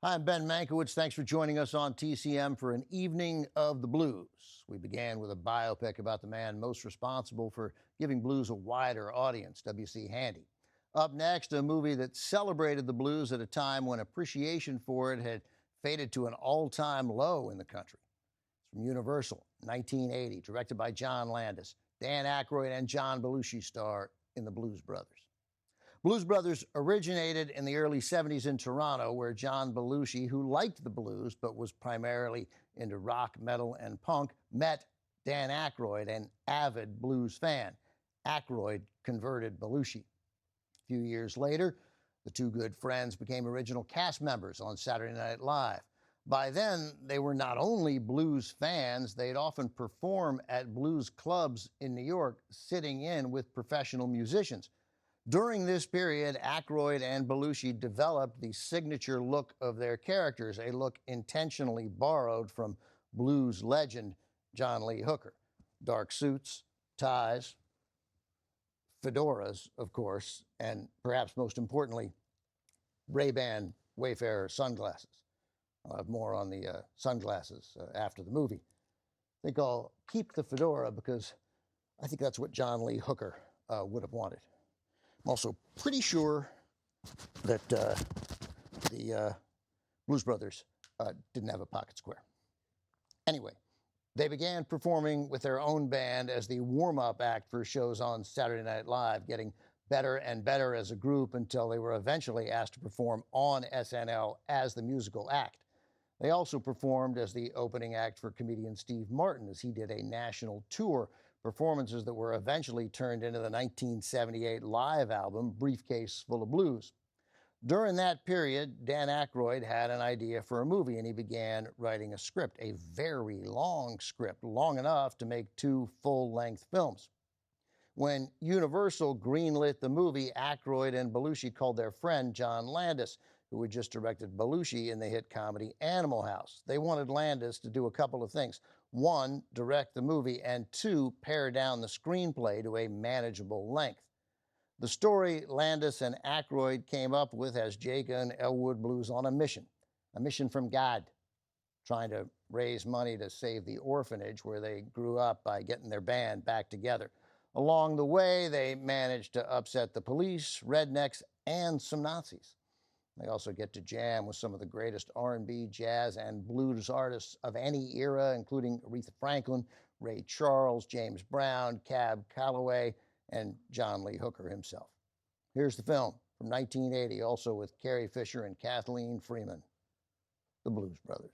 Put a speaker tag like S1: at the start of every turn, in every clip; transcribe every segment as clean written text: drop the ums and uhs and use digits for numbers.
S1: Hi, I'm Ben Mankiewicz. Thanks for joining us on TCM for an evening of the blues. We began with a biopic about the man most responsible for giving blues a wider audience, W.C. Handy. Up next, a movie that celebrated the blues at a time when appreciation for it had faded to an all-time low in the country. It's from Universal, 1980, directed by John Landis. Dan Aykroyd and John Belushi star in The Blues Brothers. Blues Brothers originated in the early 70s in Toronto, where John Belushi, who liked the blues but was primarily into rock, metal, and punk, met Dan Aykroyd, an avid blues fan. Aykroyd converted Belushi. A few years later, the two good friends became original cast members on Saturday Night Live. By then, they were not only blues fans, they'd often perform at blues clubs in New York, sitting in with professional musicians. During this period, Aykroyd and Belushi developed the signature look of their characters, a look intentionally borrowed from blues legend John Lee Hooker. Dark suits, ties, fedoras, of course, and perhaps most importantly, Ray-Ban Wayfarer sunglasses. I'll have more on the sunglasses after the movie. I think I'll keep the fedora because I think that's what John Lee Hooker would have wanted. I'm also pretty sure that the Blues Brothers didn't have a pocket square. Anyway, they began performing with their own band as the warm-up act for shows on Saturday Night Live, getting better and better as a group until they were eventually asked to perform on SNL as the musical act. They also performed as the opening act for comedian Steve Martin as he did a national tour, performances that were eventually turned into the 1978 live album, Briefcase Full of Blues. During that period, Dan Aykroyd had an idea for a movie, and he began writing a script, a very long script, long enough to make 2 full-length films. When Universal greenlit the movie, Aykroyd and Belushi called their friend John Landis, who had just directed Belushi in the hit comedy Animal House. They wanted Landis to do a couple of things. 1, direct the movie, and 2, pare down the screenplay to a manageable length. The story Landis and Aykroyd came up with has Jake and Elwood Blues on a mission from God, trying to raise money to save the orphanage where they grew up by getting their band back together. Along the way, they managed to upset the police, rednecks, and some Nazis. They also get to jam with some of the greatest R&B, jazz, and blues artists of any era, including Aretha Franklin, Ray Charles, James Brown, Cab Calloway, and John Lee Hooker himself. Here's the film from 1980, also with Carrie Fisher and Kathleen Freeman, The Blues Brothers.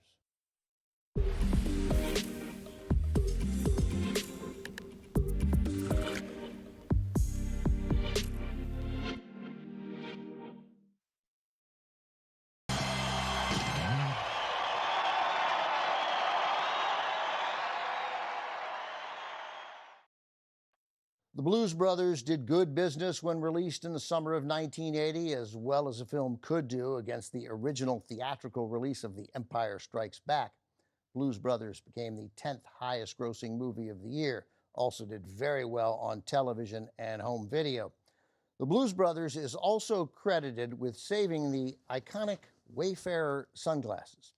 S1: The Blues Brothers did good business when released in the summer of 1980, as well as a film could do against the original theatrical release of The Empire Strikes Back. Blues Brothers became the 10th highest grossing movie of the year, also did very well on television and home video. The Blues Brothers is also credited with saving the iconic Wayfarer sunglasses.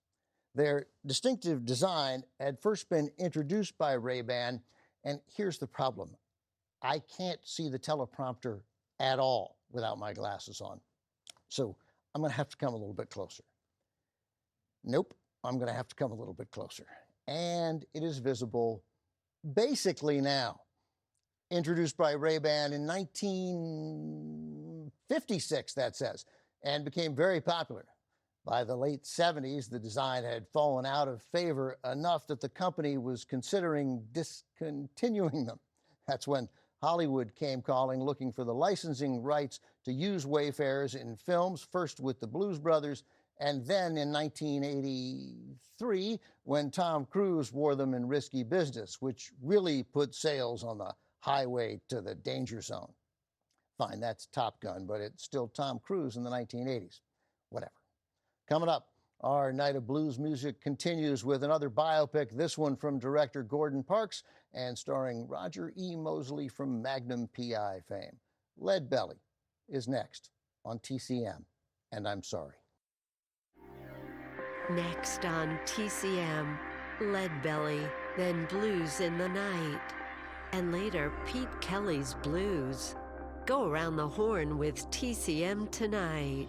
S1: Their distinctive design had first been introduced by Ray-Ban, and here's the problem. I can't see the teleprompter at all without my glasses on. So I'm going to have to come a little bit closer. Nope, I'm going to have to come a little bit closer. And it is visible basically now. Introduced by Ray-Ban in 1956, that says, and became very popular. By the late 70s, the design had fallen out of favor enough that the company was considering discontinuing them. That's when Hollywood came calling, looking for the licensing rights to use Wayfarers in films, first with the Blues Brothers, and then in 1983, when Tom Cruise wore them in Risky Business, which really put sales on the highway to the danger zone. Fine, that's Top Gun, but it's still Tom Cruise in the 1980s. Whatever. Coming up, our night of blues music continues with another biopic, this one from director Gordon Parks and starring Roger E. Mosley from Magnum P.I. fame. Lead Belly is next on TCM, and I'm sorry.
S2: Next on TCM, Leadbelly, then Blues in the Night. And later, Pete Kelly's Blues. Go around the horn with TCM tonight.